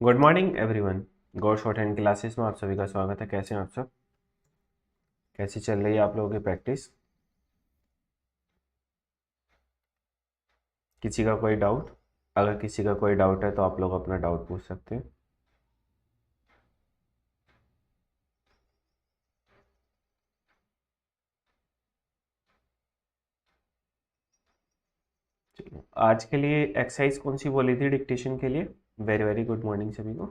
Good morning everyone. God short hand classes में आप सभी का स्वागत है। कैसे हैं आप सब? कैसी चल रही है आप लोगों की प्रैक्टिस? किसी का कोई डाउट? अगर किसी का कोई डाउट है तो आप लोग अपना डाउट पूछ सकते हैं। चलो, आज के लिए एक्सरसाइज कौन सी बोली थी डिक्टेशन के लिए? वेरी वेरी गुड मॉर्निंग सभी को।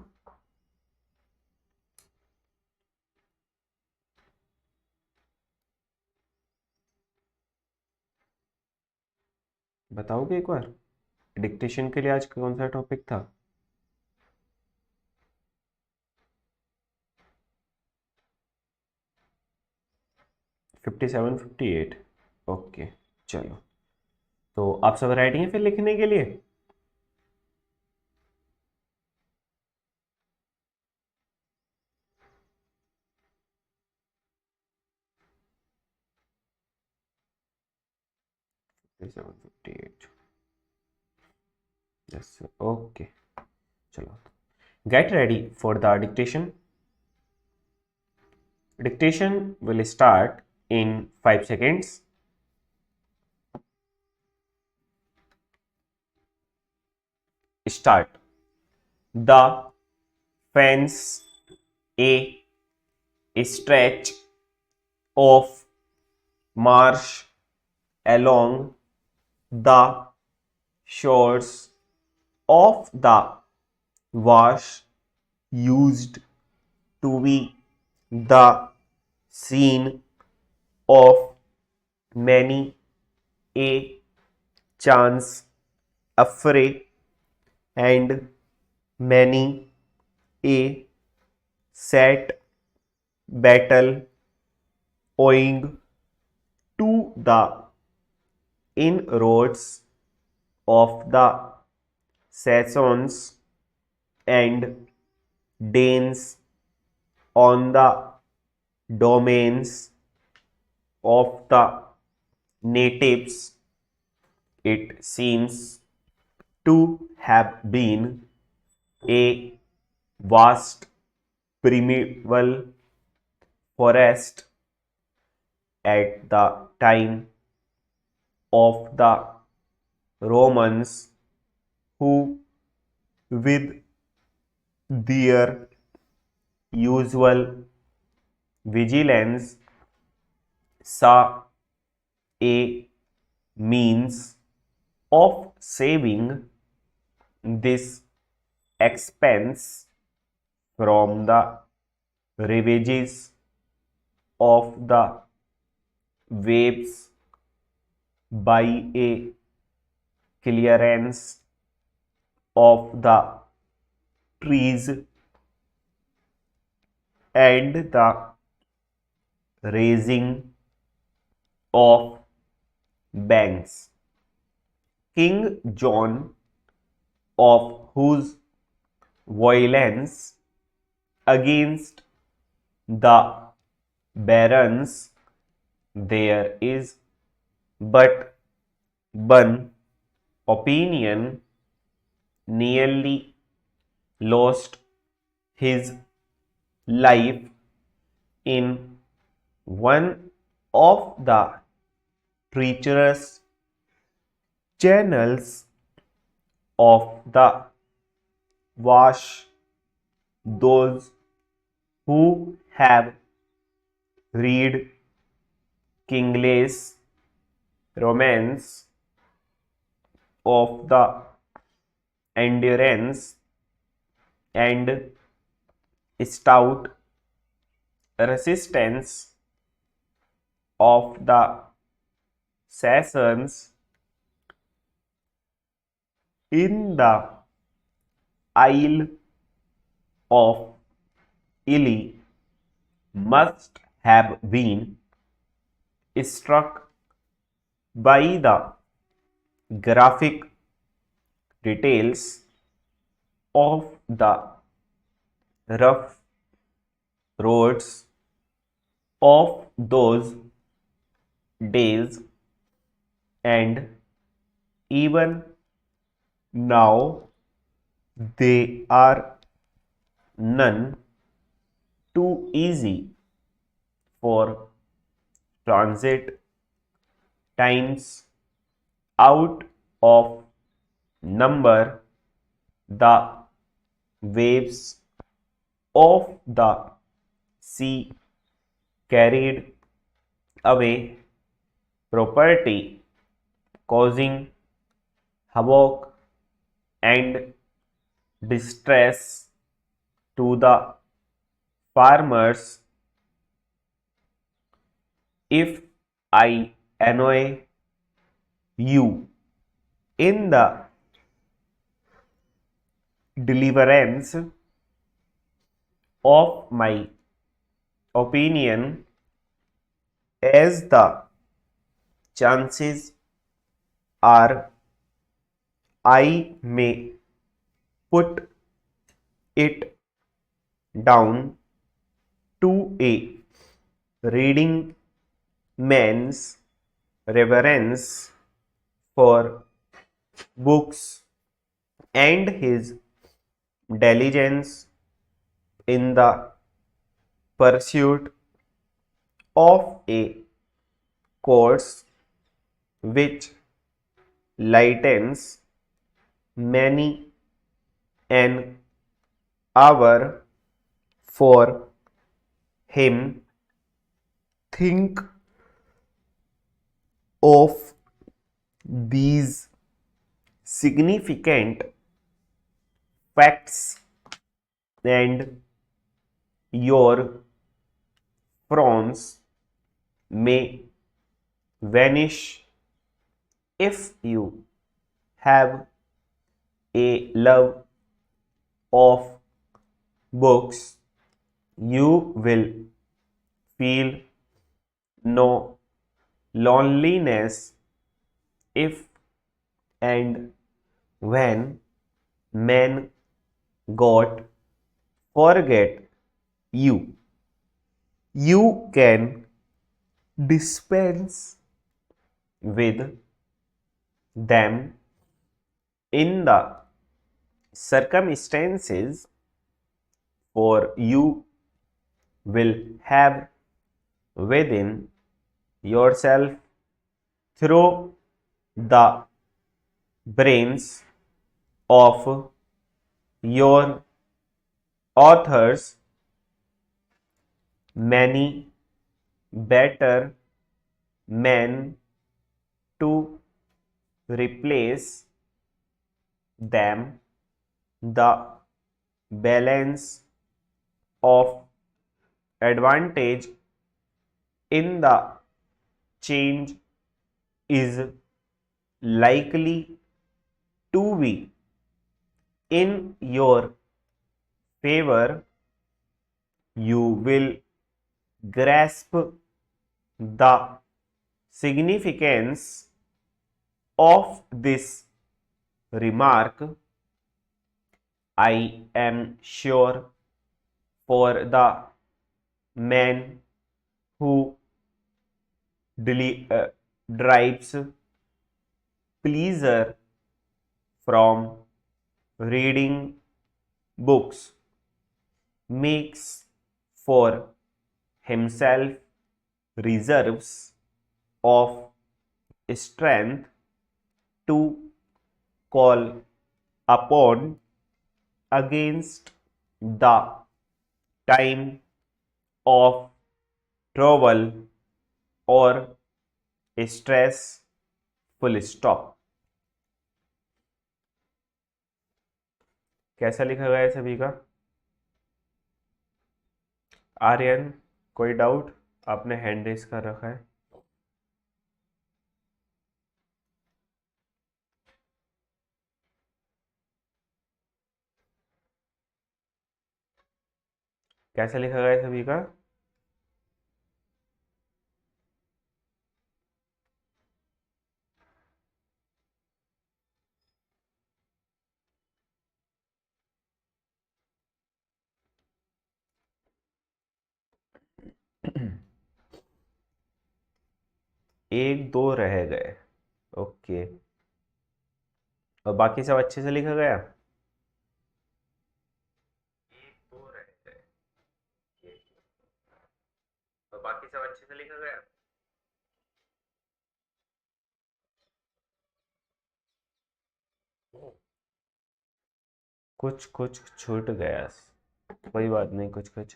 बताओगे एक बार, डिक्टेशन के लिए आज कौन सा टॉपिक था? 57 58। ओके, चलो। तो आप सब रेडी हैं फिर लिखने के लिए? Seven fifty eight. Yes, okay. चलो, get ready for the dictation. Dictation will start in 5 seconds. Start. The fence a stretch of marsh along the shores of the wash used to be the scene of many a chance affray and many a sad battle owing to the inroads of the Saxons and Danes on the domains of the natives. It seems to have been a vast primeval forest at the time of the Romans, who, with their usual vigilance, saw a means of saving this expense from the ravages of the waves by a clearance of the trees and the raising of banks. King John, of whose violence against the barons there is but one opinion, nearly lost his life in one of the treacherous channels of the Wash. Those who have read Kingsley's romance of the endurance and stout resistance of the Saxons in the Isle of Ely must have been struck by the graphic details of the rough roads of those days, and even now they are none too easy for transit times out of number the waves of the sea carried away property, causing havoc and distress to the farmers. If I annoy you in the deliverance of my opinion, as the chances are I may put it down to a reading man's reverence for books and his diligence in the pursuit of a course which lightens many an hour for him. Think of these significant facts and your frowns may vanish. If you have a love of books, you will feel no loneliness if and when men got forget you. You can dispense with them in the circumstances, for you will have within yourself through the brains of your authors many better men to replace them. The balance of advantage in the change is likely to be in your favor. You will grasp the significance of this remark. I am sure for the man who derives pleasure from reading books, makes for himself reserves of strength to call upon against the time of trouble or stress. Full stop. कैसा लिखा गया है सभी का? आर्यन, कोई doubt? आपने hand raise कर रखा है। कैसा लिखा गया है सभी का? एक दो रह गए। ओके, और बाकी सब अच्छे से लिखा गया? बाकी सब अच्छे से लिखा गया। कुछ कुछ छूट गया, कोई बात नहीं, कुछ कुछ।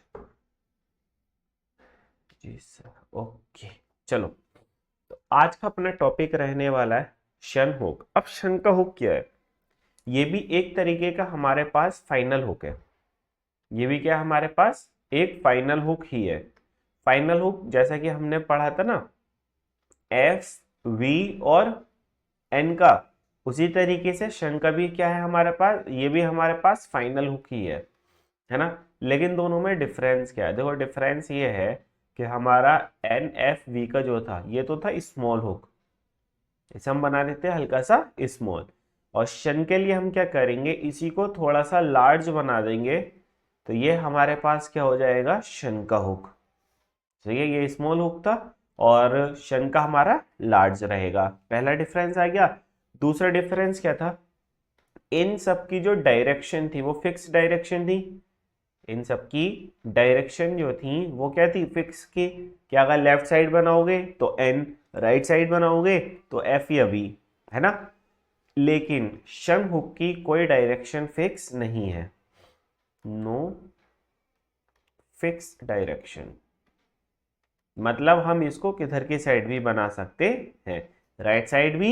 जी सर, ओके। चलो, तो आज का अपना टॉपिक रहने वाला है शन हुक। अब शन का हुक क्या है? ये भी एक तरीके का हमारे पास फाइनल हुक है। ये भी क्या है हमारे पास? एक फाइनल हुक ही है। फाइनल हुक जैसा कि हमने पढ़ा था ना, एफ, वी और एन का, उसी तरीके से शन का भी क्या है हमारे पास? ये भी हमारे पास फाइनल हुक ही है ना। लेकिन दोनों में डिफरेंस क्या है? देखो, डिफरेंस ये है कि हमारा एन एफ वी का जो था, ये तो था स्मॉल हुक, इसे हम बना देते हैं हल्का सा स्मॉल। और शन के लिए हम क्या करेंगे? इसी को थोड़ा सा लार्ज बना देंगे, तो ये हमारे पास क्या हो जाएगा? शन का हुक। ठीक है, ये स्मॉल हुक था और शन का हमारा लार्ज रहेगा। पहला डिफरेंस आ गया। दूसरा डिफरेंस क्या था? इन सब की जो डायरेक्शन थी वो फिक्स डायरेक्शन थी। इन सब की डायरेक्शन जो थी वो क्या थी? फिक्स की। क्या अगर लेफ्ट साइड बनाओगे तो एन, राइट साइड बनाओगे तो एफ या वी, है ना। लेकिन शन हुक की कोई डायरेक्शन फिक्स नहीं है, नो फिक्स डायरेक्शन। मतलब हम इसको किधर की साइड भी बना सकते हैं, राइट साइड भी,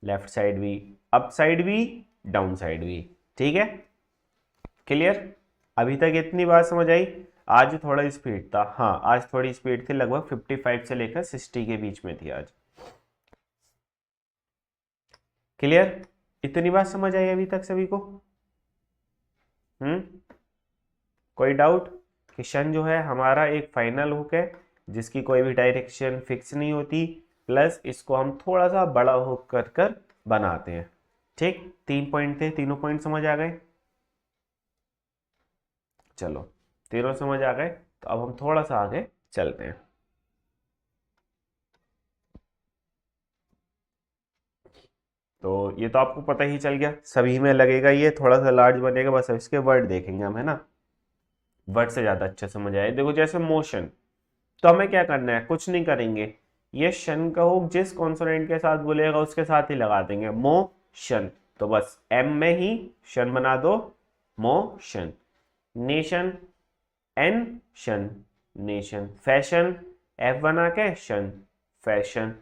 लेफ्ट साइड भी, अप साइड भी, डाउन साइड भी। ठीक है, क्लियर? अभी तक इतनी बात समझ आई? आज थोड़ा स्पीड था, हाँ आज थोड़ी स्पीड थी, लगभग 55 से लेकर 60 के बीच में थी आज। क्लियर? इतनी बात समझ आई अभी तक सभी को? हम्म, कोई डाउट? कि शन जो है हमारा एक फाइनल हुक है जिसकी कोई भी डायरेक्शन फिक्स नहीं होती, प्लस इसको हम थोड़ा सा बड़ा हुक कर कर बनाते हैं। ठीक, 3 पॉइंट थे, तीनों पॉइंट समझ आ गए? चलो, तीनों समझ आ गए, तो अब हम थोड़ा सा आगे चलते हैं। तो ये तो आपको पता ही चल गया, सभी में लगेगा ये थोड़ा सा लार्ज बनेगा, बस अब इसके वर्ड देखेंगे हम, है ना। वर्ड से ज़्यादा अच्छा समझ आए। देखो, जैसे मोशन, तो हमें क्या करना है? कुछ नहीं करेंगे, ये शन का हुक जिस कॉन्सोनेंट के साथ बोलेगा उसके साथ ही लगा देंगे, मोशन। तो बस एम में ही शन बना दो, मोशन। नेशन, एन शन, नेशन। फैशन, एफ बना के शन, फैशन।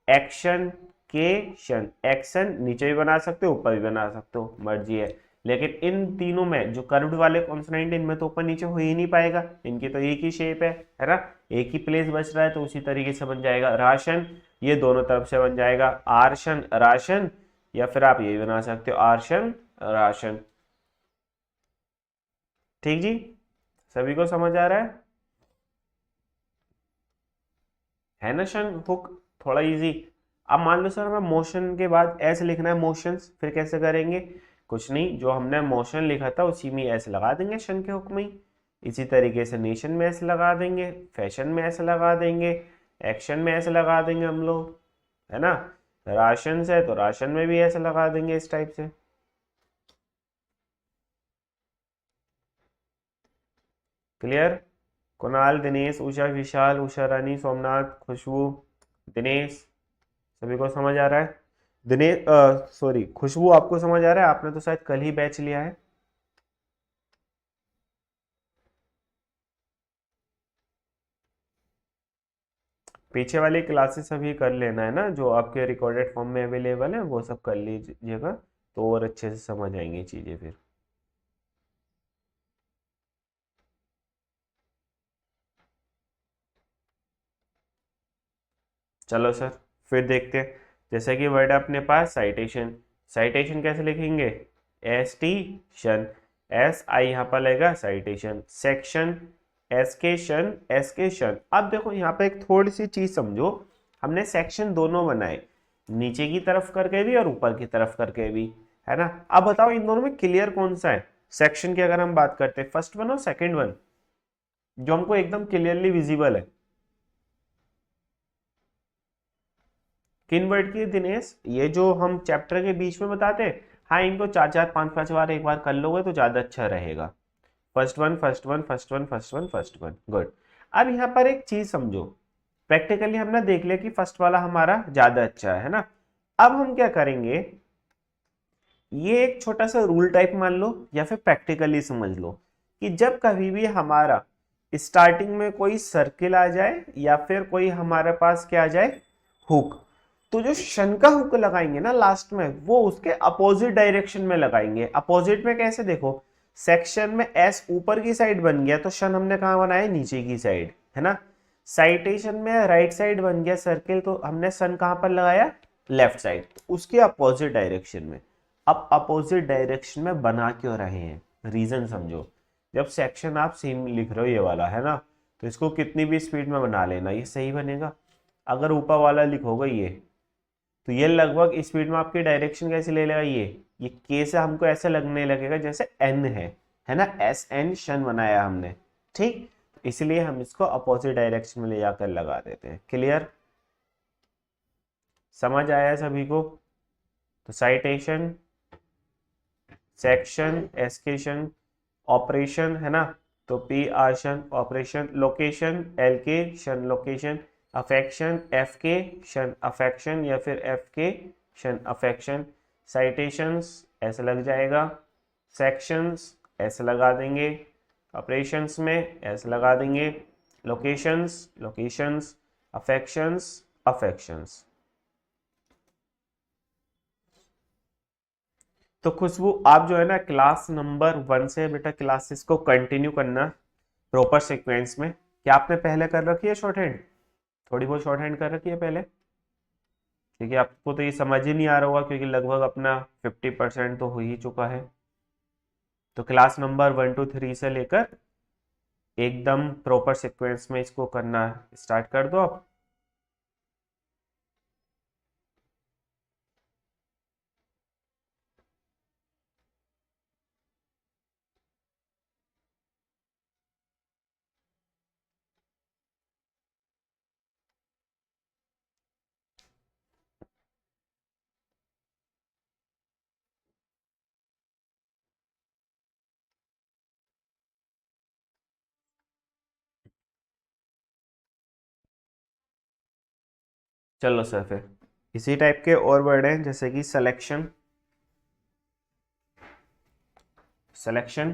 एक्शन, के शन, एक्शन। नीचे भी बना सकते हो, ऊपर भी बना सकते हो, मर्जी है। लेकिन इन तीनों में जो कर्व्ड वाले कॉन्सोनेंट, इनमें तो ऊपर नीचे हो ही नहीं पाएगा, इनकी तो एक ही शेप है ना। एक ही प्लेस बच रहा है, तो उसी तरीके से बन जाएगा राशन। ये दोनों तरफ से बन जाएगा आरशन, राशन, या फिर आप ये बना सकते हो आरशन, राशन। ठीक जी, सभी को समझ आ रहा है ना? शन हुक थोड़ा इजी। अब मान लो सर हमें मोशन के बाद एस लिखना है, मोशंस, फिर कैसे करेंगे? कुछ नहीं, जो हमने मोशन लिखा था उसी में एस लगा देंगे, शन के हुक में ही। इसी तरीके से नेशन में एस लगा देंगे, फैशन में एस लगा देंगे, एक्शन में एस लगा देंगे हम लोग, है ना। राशन से तो राशन में भी एस लगा देंगे, इस टाइप से। क्लियर? कुणाल, दिनेश, उषा, विशाल, उषा रानी, सोमनाथ, खुशबू, दिनेश, सभी को समझ आ रहा है? दिनेश, सॉरी, खुशबू, आपको समझ आ रहा है? आपने तो शायद कल ही बैच लिया है। पीछे वाली क्लासेस अभी कर लेना, है ना, जो आपके रिकॉर्डेड फॉर्म में अवेलेबल है वो सब कर लीजिएगा, तो और अच्छे से समझ आएंगी चीज़ें फिर। चलो सर, फिर देखते हैं। जैसे कि वर्ड अपने पास साइटेशन, साइटेशन कैसे लिखेंगे? एस टी शन, एस आई यहाँ पर लगेगा साइटेशन। सेक्शन, एसकेशन, एसकेशन। अब देखो यहाँ पे एक थोड़ी सी चीज समझो, हमने सेक्शन दोनों बनाए, नीचे की तरफ करके भी और ऊपर की तरफ करके भी, है ना। अब बताओ इन दोनों में क्लियर कौन सा है? सेक्शन की अगर हम बात करते हैं, फर्स्ट वन और सेकंड वन, जो हमको एकदम क्लियरली विजिबल है, किन वर्ड की दिनेश? ये जो हम चैप्टर के बीच में बताते हैं, हाँ इनको चार चार पांच पांच बार एक बार कर लोगे तो ज्यादा अच्छा रहेगा। First one, first one, first one, first one, first one, good. अब यहाँ पर एक चीज समझो, प्रैक्टिकली हमने देख लिया कि फर्स्ट वाला हमारा ज्यादा अच्छा है ना। अब हम क्या करेंगे, ये एक छोटा सा रूल टाइप मान लो या फिर प्रैक्टिकली समझ लो कि जब कभी भी हमारा स्टार्टिंग में कोई सर्किल आ जाए या फिर कोई हमारे पास क्या आ जाए, हुक, तो जो शन का हुक लगाएंगे ना लास्ट में, वो उसके अपोजिट डायरेक्शन में लगाएंगे। अपोजिट में कैसे, देखो सेक्शन में एस ऊपर की साइड बन गया तो शन हमने कहा बनाया, नीचे की साइड, है ना। साइटेशन में राइट साइड बन गया सर्किल, तो हमने सन कहां पर लगाया, लेफ्ट साइड, उसके अपोजिट डायरेक्शन में। अब अपोजिट डायरेक्शन में बना क्यों रहे हैं, रीजन समझो। जब सेक्शन आप सेम लिख रहे हो ये वाला, है ना, तो इसको कितनी भी स्पीड में बना लेना, ये सही बनेगा। अगर ऊपर वाला लिखोगे ये, तो ये लगभग स्पीड में आपकी डायरेक्शन कैसे ले लेगा, ये के से हमको ऐसे लगने लगेगा जैसे एन है ना, एस एन शन बनाया हमने, ठीक। इसलिए हम इसको अपोजिट डायरेक्शन में ले जाकर लगा देते हैं। क्लियर, समझ आया सभी को। तो साइटेशन, सेक्शन, एस्केशन, ऑपरेशन, है ना, तो पी आशन ऑपरेशन, लोकेशन एल के शन लोकेशन, अफेक्शन एफ के शन अफेक्शन या फिर एफ के शन अफेक्शन, साइटेशंस ऐसे लग जाएगा, सेक्शंस ऐसे लगा देंगे, ऑपरेशंस में ऐसे लगा देंगे, लोकेशंस लोकेशंस, अफेक्शंस अफेक्शंस। तो खुशबू आप जो है ना क्लास नंबर 1 से बेटा क्लासेस को कंटिन्यू करना प्रॉपर सीक्वेंस में। क्या आपने पहले कर रखी है शॉर्ट हैंड, थोड़ी बहुत शॉर्ट हैंड कर रखी है पहले, क्योंकि आपको तो ये समझ ही नहीं आ रहा होगा क्योंकि लगभग अपना 50% तो हो ही चुका है। तो क्लास नंबर 1 2 3 से लेकर एकदम प्रॉपर सीक्वेंस में इसको करना स्टार्ट कर दो आप। चलो सर, फिर इसी टाइप के और वर्ड हैं जैसे कि सिलेक्शन, सिलेक्शन,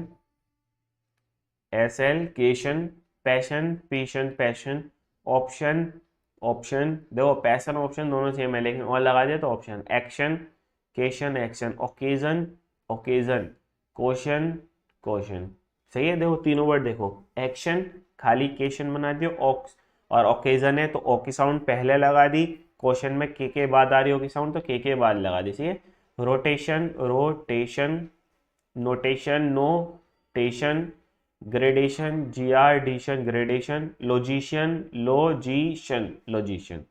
एसएलकेशन, passion passion passion, option, option देखो पैशन ऑप्शन दोनों सेम है लेकिन और लगा दिया तो ऑप्शन, एक्शन, केशन action, occasion, occasion, question, question. सही है, देखो तीनों वर्ड देखो, एक्शन खाली केशन बना दियो, ऑक्स और ओकेजन है तो ओ की साउंड पहले लगा दी, क्वेश्चन में के बाद आ रही होगी साउंड तो के बाद लगा दी। सही है, rotation, rotation, notation, notation, gradation, जीआरडीशन gradation, logician, logician logician.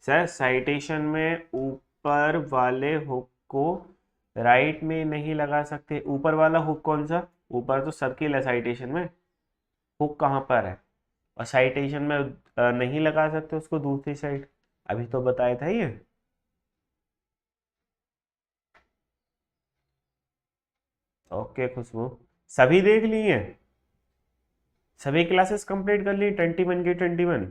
Sir citation में ऊपर वाले हुक को राइट में नहीं लगा सकते, ऊपर वाला हुक कौन सा, ऊपर तो सर्किल है साइटेशन में, हुक कहाँ पर है, और साइटेशन में नहीं लगा सकते उसको दूसरी साइड, अभी तो बताया था ये। ओके खुशबू, सभी देख लिए, सभी क्लासेस कंप्लीट कर ली 21 की 21।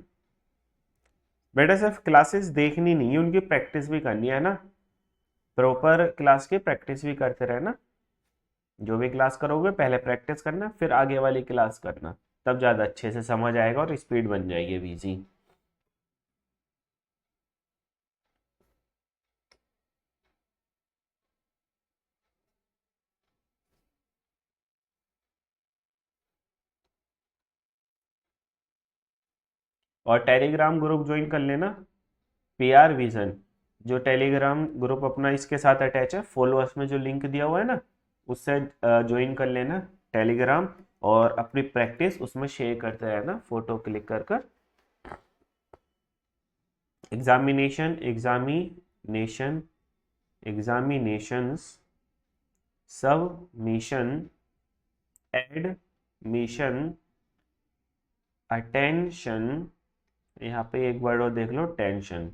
बेटा सिर्फ क्लासेस देखनी नहीं है, उनकी प्रैक्टिस भी करनी है ना, प्रॉपर क्लास की प्रैक्टिस भी करते रहना। जो भी क्लास करोगे पहले प्रैक्टिस करना फिर आगे वाली क्लास करना, तब ज़्यादा अच्छे से समझ आएगा और स्पीड बन जाएगी इजी। और टेलीग्राम ग्रुप ज्वाइन कर लेना, पीआर विजन, जो टेलीग्राम ग्रुप अपना इसके साथ अटैच है, फॉलोअर्स में जो लिंक दिया हुआ है ना, उससे ज्वाइन कर लेना टेलीग्राम, और अपनी प्रैक्टिस उसमें शेयर करते रहना फोटो क्लिक कर कर। Examination, examination, examinations, submission, admission, attention, यहाँ पे एक वर्ड और देख लो, टेंशन,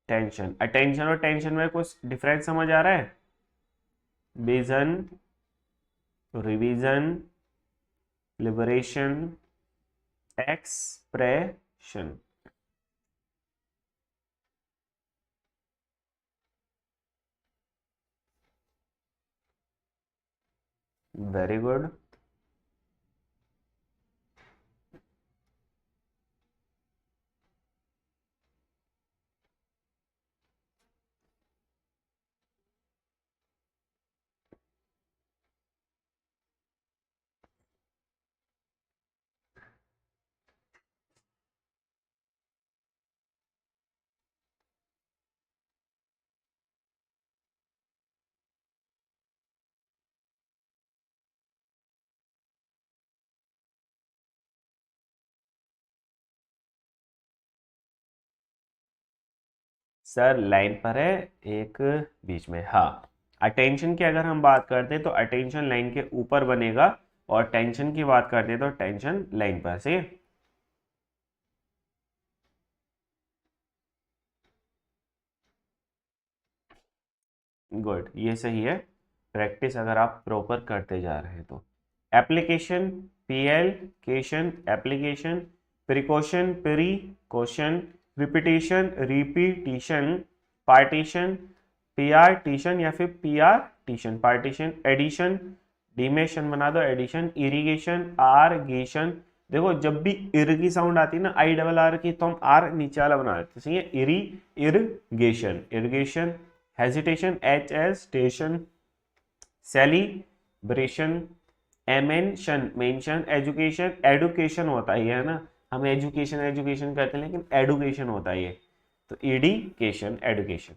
टेंशन। अटेंशन और टेंशन में कुछ डिफरेंस समझ आ रहा है, vision, revision, liberation, expression. Very good. Sir line पर है, एक बीच में, हाँ। अटेंशन की अगर हम बात करते हैं तो अटेंशन लाइन के ऊपर बनेगा, और टेंशन की बात करते हैं तो टेंशन लाइन पर से। गुड, ये सही है। प्रैक्टिस अगर आप प्रॉपर करते जा रहे हैं तो। एप्लीकेशन, पीएल केशन, application, precaution, precaution, repetition, repetition, partition, पीआरटीशन या फिर पीआरटीशन, पार्टीशन, एडिशन, डिमेशन बना दो एडिशन, इरिगेशन, आरगेशन। देखो जब भी इर की साउंड आती है ना, आई डबल आर की, तो हम आर नीचे वाला बना देते हैं, सही है। Irrigation, irrigation, hesitation, H S टेशन, सेलिब्रेशन, एमेंशन, मेंशन, एजुकेशन, एडुकेशन होता ही है ना, हम एजुकेशन एजुकेशन कहते हैं लेकिन एडुकेशन होता है ये, तो एडिकेशन, एडुकेशन।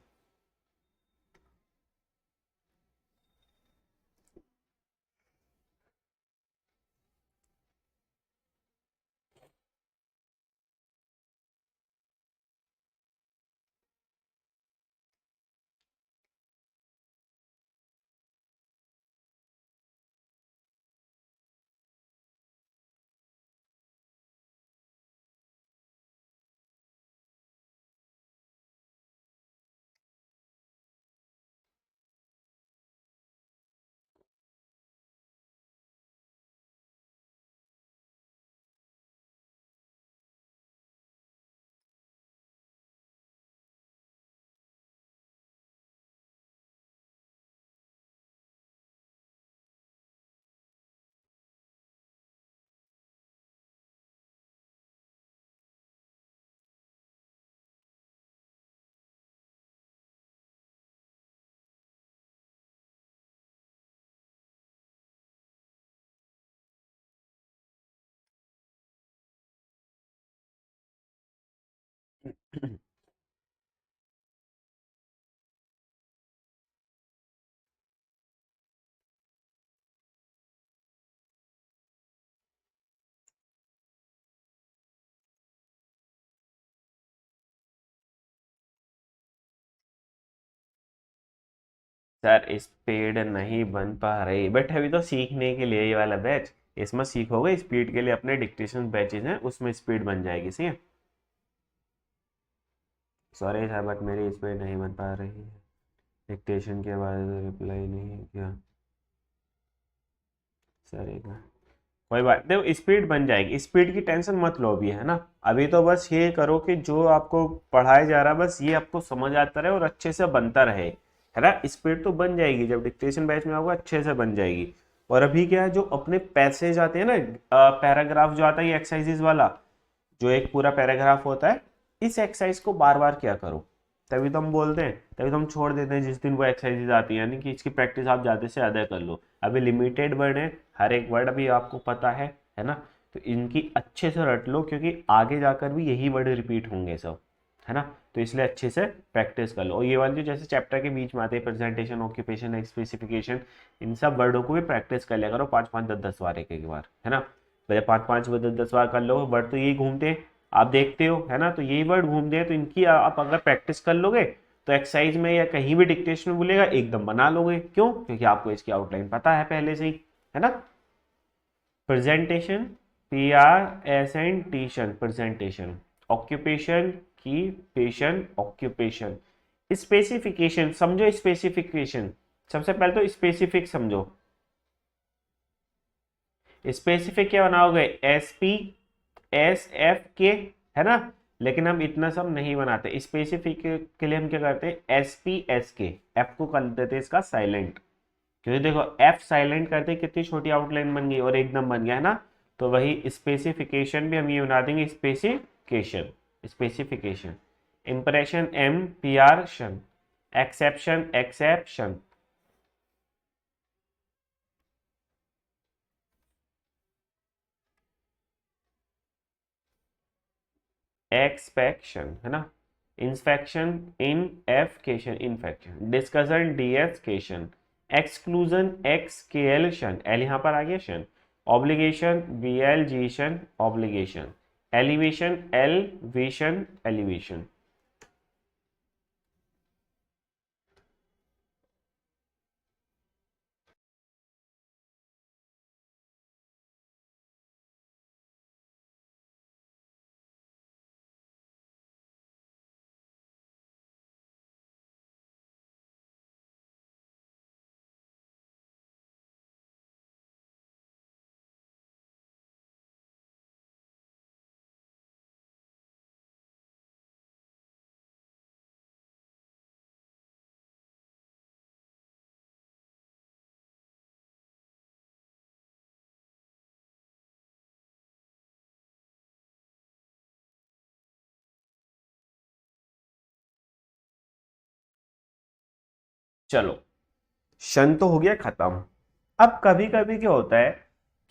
सर स्पीड नहीं बन पा रही, बट अभी तो सीखने के लिए ये वाला बैच, इसमें सीखोगे स्पीड के लिए अपने डिक्टेशन बैचेज हैं उसमें स्पीड बन जाएगी, सही है। सॉरी सर बट मेरी स्पीड नहीं बन पा रही है, डिक्टेशन के बाद रिप्लाई नहीं किया सर एक बार। कोई बात, देखो स्पीड बन जाएगी, स्पीड की टेंशन मत लो अभी, है ना। अभी तो बस ये करो कि जो आपको पढ़ाया जा रहा है बस ये आपको समझ आता रहे और अच्छे से बनता रहे, है ना। स्पीड तो बन जाएगी, जब डिक्टेशन बैच में होगा अच्छे से बन जाएगी। और अभी क्या है, जो अपने पैसेज आते हैं ना, पैराग्राफ जो आता है ये एक्सरसाइजेज वाला, जो एक पूरा पैराग्राफ होता है, इस एक्सरसाइज को बार बार क्या करो, तभी तो हम बोलते हैं, तभी तो हम छोड़ देते हैं जिस दिन वो एक्सरसाइजेज आती है, यानी कि इसकी प्रैक्टिस आप ज़्यादा से ज़्यादा कर लो। अभी लिमिटेड वर्ड है, हर एक वर्ड अभी आपको पता है ना। तो इनकी अच्छे से रट लो, क्योंकि आगे जाकर भी यही वर्ड रिपीट होंगे सब, है ना। तो इसलिए अच्छे से प्रैक्टिस कर लो। और ये वाले जो जैसे चैप्टर के बीच में आते हैं, प्रेजेंटेशन, ऑक्यूपेशन, स्पेसिफिकेशन, इन सब वर्डों को भी प्रैक्टिस कर लिया करो 5-5, 10-10 बार एक एक बार, है ना। पहले 5-5, 10-10 बार कर लो, वर्ड तो यही घूमते हैं, आप देखते हो, है ना। तो यही वर्ड घूमते हैं, तो इनकी आप अगर प्रैक्टिस कर लोगे तो एक्सरसाइज में या कहीं भी डिक्टेशन में बोलेगा एकदम बना लोगे। क्यों? क्योंकि आपको इसकी आउटलाइन पता है पहले से ही, है ना। Presentation, PRESENTATION, presentation. ऑक्यूपेशन की पेशन, ऑक्यूपेशन। स्पेसिफिकेशन समझो, स्पेसिफिकेशन सबसे पहले तो स्पेसिफिक समझो। स्पेसिफिक क्या बनाओगे, एस पी एस एफ के, है ना। लेकिन हम इतना सब नहीं बनाते, स्पेसिफिक के लिए हम क्या करते हैं, एस पी एस के, एफ को कर देते हैं इसका साइलेंट, क्योंकि देखो एफ साइलेंट करते कितनी छोटी आउटलाइन बन गई और एकदम बन गया, है ना। तो वही स्पेसिफिकेशन भी हम ये बना देंगे, specification, specification. Impression M P R शन, एक्सेप्शन एक्सेप्शन, एक्सपेक्शन, है ना। इंस्पेक्शन इनएफकेशन, इन्फेक्शन। डिस्कशन डीएफकेशन। एक्सक्लूजन एक्सकेलशन, एल यहाँ पर आ गया शन। ऑब्लिगेशन बीएलजीशन, ऑब्लिगेशन। Elevation elevation, elevation. चलो, शन तो हो गया खत्म। अब कभी कभी क्या होता है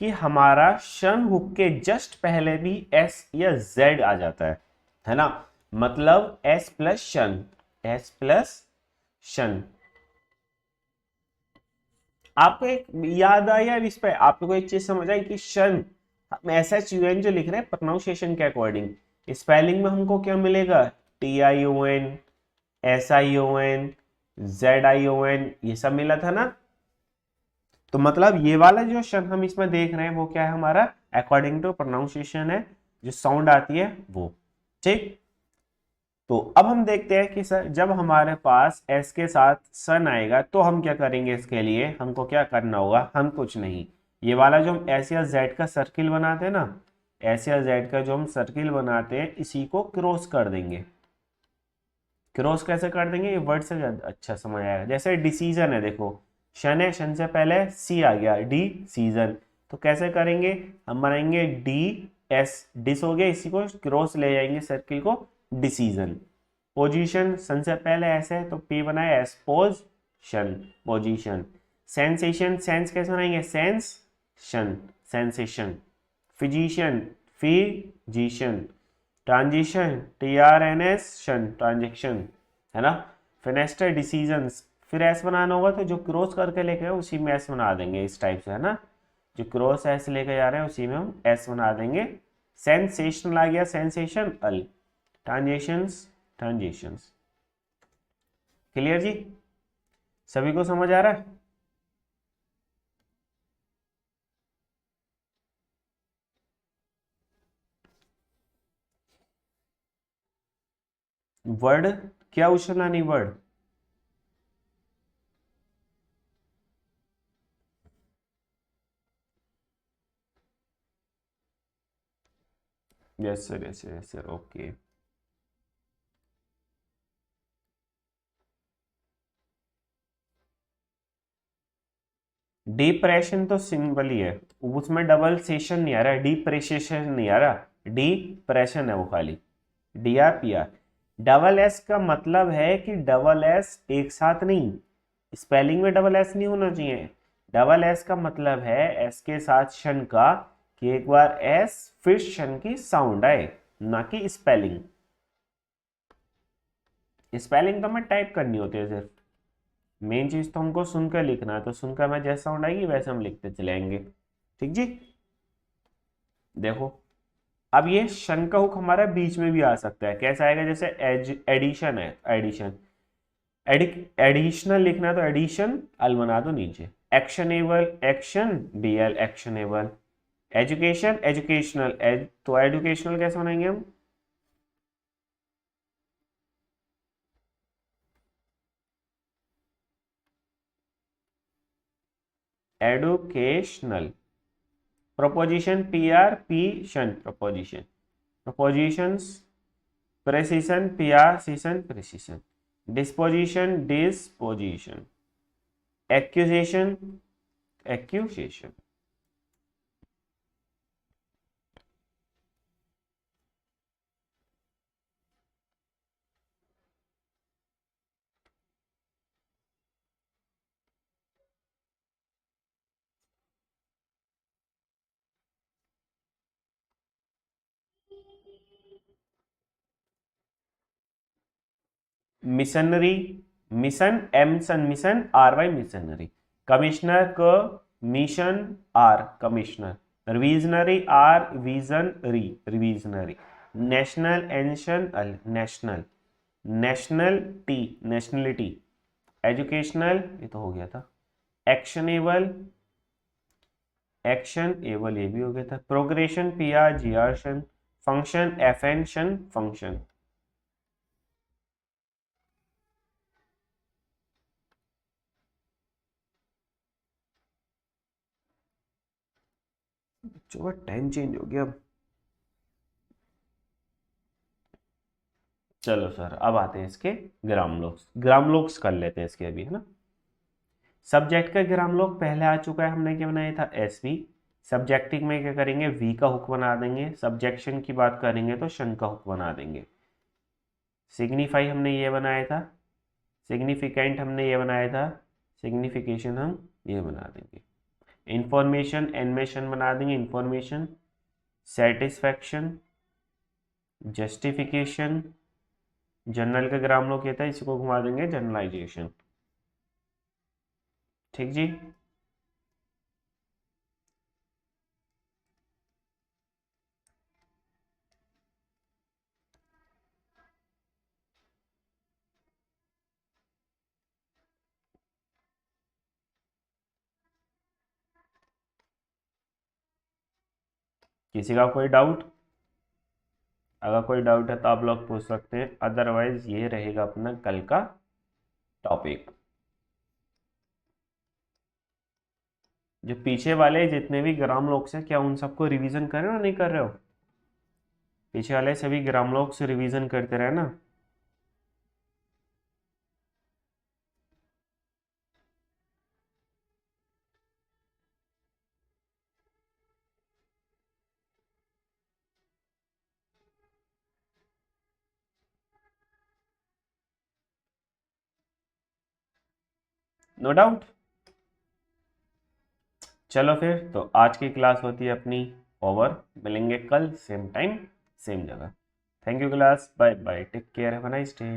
कि हमारा शन हुक के जस्ट पहले भी एस या जेड आ जाता है ना। मतलब एस प्लस शन, एस प्लस शन। आपको एक याद आया इस पे, आपको एक चीज समझ आई कि शन, हम एस एच यू एन जो लिख रहे हैं प्रोनाउंसिएशन के अकॉर्डिंग, स्पेलिंग में हमको क्या मिलेगा, T I O N, S I O N, Z I O N, ये सब मिला था ना। तो मतलब ये वाला जो शन हम इसमें देख रहे हैं वो क्या है हमारा, अकॉर्डिंग टू प्रोनाउंसिएशन है, जो साउंड आती है वो। ठीक। तो अब हम देखते हैं कि सर जब हमारे पास एस के साथ सन आएगा तो हम क्या करेंगे, इसके लिए हमको क्या करना होगा, हम कुछ नहीं, ये वाला जो हम एस या जेड का सर्किल बनाते हैं ना, एस या जेड का जो हम सर्किल बनाते हैं इसी को क्रॉस कर देंगे। क्रॉस कैसे कर देंगे, ये वर्ड से अच्छा समझ आएगा। जैसे डिसीजन है, देखो शन है, शन से पहले सी आ गया, डी सीजन। तो कैसे करेंगे, हम बनाएंगे डी एस, डिस हो गया, इसी को क्रॉस ले जाएंगे सर्किल को, डिसीजन। पोजीशन, सन से पहले एस है तो पी बनाए S, position, position. Sensation, sense कैसे बनाएंगे, sense shun, sensation. Physician, physician. Transition, T R N S shun, transaction, है ना। फिनेस्टर, डिसीजंस, फिर एस बनाना होगा तो जो क्रॉस करके लेके गए उसी में एस बना देंगे, इस टाइप से, है ना। जो क्रॉस एस लेके जा रहे हैं उसी में हम एस बना देंगे। सेंसेशनल आ गया, सेंसेशन अल। Transactions, transactions. क्लियर जी, सभी को समझ आ रहा है। वर्ड क्या उछलना नहीं, word. Yes sir, yes yes sir, okay. Depression तो सिंपल ही है, उसमें डबल सेशन नहीं आ रहा, डिप्रेशिएशन नहीं आ रहा, डिप्रेशन है वो खाली, D R P R. Double S का मतलब है कि डबल एस एक साथ नहीं, स्पेलिंग में डबल एस नहीं होना चाहिए। डबल एस का मतलब है एस के साथ शन का, कि एक बार एस फिर शन की साउंड आए, ना कि स्पेलिंग। स्पेलिंग तो हमें टाइप करनी होती है सिर्फ, मेन चीज तो हमको सुनकर लिखना है, तो सुनकर मैं जैसा साउंड आएगी वैसे हम लिखते चलेंगे। ठीक जी। देखो, अब ये शन का हुक हमारा बीच में भी आ सकता है, कैसा आएगा, जैसे एडिशन है, एडिशन, एडिशनल लिखना है तो एडिशन अल बना दो नीचे। Actionable, action B L, actionable. Education, educational, तो एजुकेशनल कैसे बनाएंगे हम, educational. Proposition preposition proposition, propositions precision precision precision, disposition disposition, accusation accusation. Missionary, mission M सन mission R Y missionary, commissioner क mission R commissioner, revisionary R visionary revisionary, national एंशन national, national T nationality, educational ये तो हो गया था, actionable action able ये भी हो गया था, progression P R G R shun, function F N shun function. जो टाइम चेंज हो गया अब। चलो सर अब आते हैं इसके ग्रामलोक्स, ग्रामलोक्स कर लेते हैं इसके अभी, है ना। सब्जेक्ट का ग्रामलोक पहले आ चुका है, हमने क्या बनाया था एस वी। सब्जेक्टिव में क्या करेंगे वी का हुक बना देंगे, सब्जेक्शन की बात करेंगे तो शन का हुक बना देंगे। सिग्निफाई हमने ये बनाया था, सिग्निफिकेंट हमने ये बनाया था, सिग्निफिकेशन हम ये बना देंगे। इंफॉर्मेशन एनमेशन बना देंगे, इंफॉर्मेशन, सेटिस्फैक्शन, जस्टिफिकेशन, जनरल का ग्रामलोक ये था, इसी को घुमा देंगे जनरलाइजेशन। ठीक जी। किसी का कोई डाउट? अगर कोई डाउट है तो आप लोग पूछ सकते हैं, अदरवाइज ये रहेगा अपना कल का टॉपिक। जो पीछे वाले जितने भी ग्रामलोक्स हैं क्या उन सबको रिवीजन कर रहे हो नहीं कर रहे हो? पीछे वाले सभी ग्रामलोक्स रिवीजन करते रहे ना। No doubt. चलो फिर तो आज की क्लास होती है अपनी ओवर, मिलेंगे कल सेम टाइम सेम जगह। Thank you class, bye bye, take care, have a nice day.